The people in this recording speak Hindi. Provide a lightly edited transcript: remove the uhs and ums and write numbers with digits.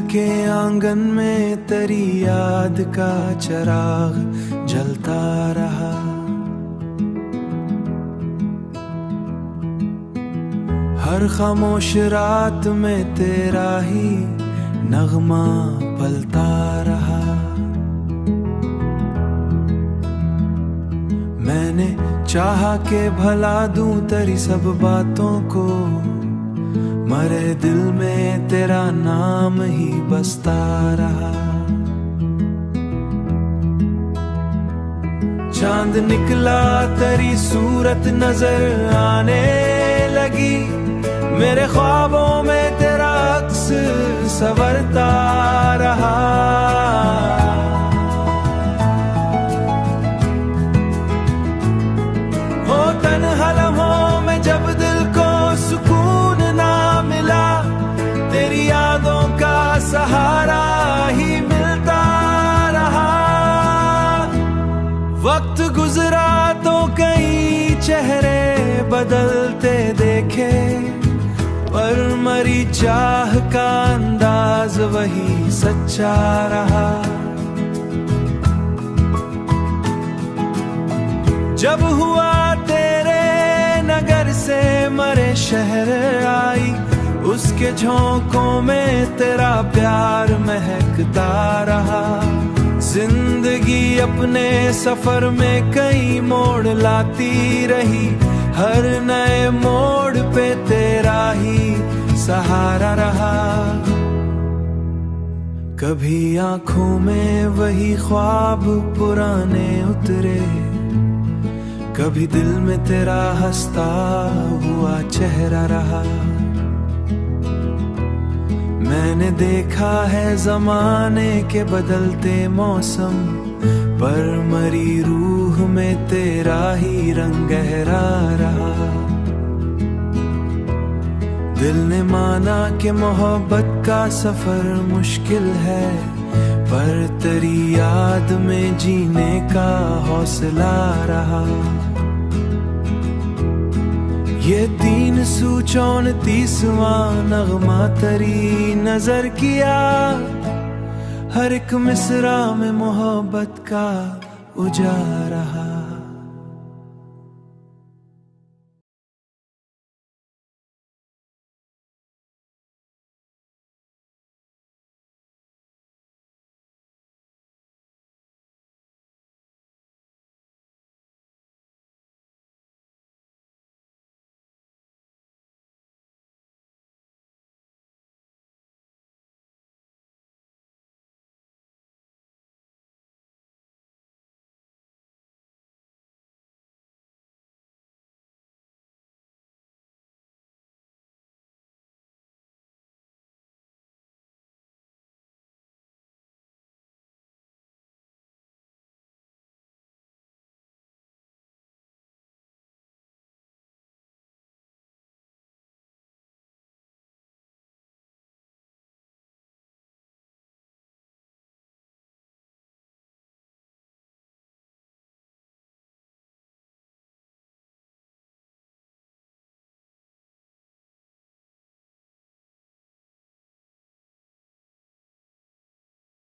के आंगन में तेरी याद का चिराग जलता रहा। हर खामोश रात में तेरा ही नगमा पलता रहा। मैंने चाहा के भला दूं तेरी सब बातों को, मरे दिल में तेरा नाम ही बसता रहा। चांद निकला तेरी सूरत नजर आने लगी, मेरे ख्वाबों में तेरा अक्स संवरता रहा। हो तन्हा लम्हों में जब दिल को सुकून ना मिला, तेरी यादों का सहारा ही मिलता रहा। वक्त गुजरा तो कई चेहरे बदलते देखे, पर मरी चाह का अंदाज वही सच्चा रहा। जब हुआ तेरे नगर से मरे शहर आई, उसके झोंकों में तेरा प्यार महकता रहा। जिंदगी अपने सफर में कई मोड़ लाती रही, हर नए मोड़ पे तेरा ही सहारा रहा। कभी आंखों में वही ख्वाब पुराने उतरे, कभी दिल में तेरा हंसता हुआ चेहरा रहा। मैंने देखा है जमाने के बदलते मौसम, पर मरी रूह में तेरा ही रंग गहरा रहा। दिल ने माना कि मोहब्बत का सफर मुश्किल है, पर तेरी याद में जीने का हौसला रहा। ये 334वां नगमा तेरी नजर किया, हर एक मिसरा में मोहब्बत का उजाला रहा।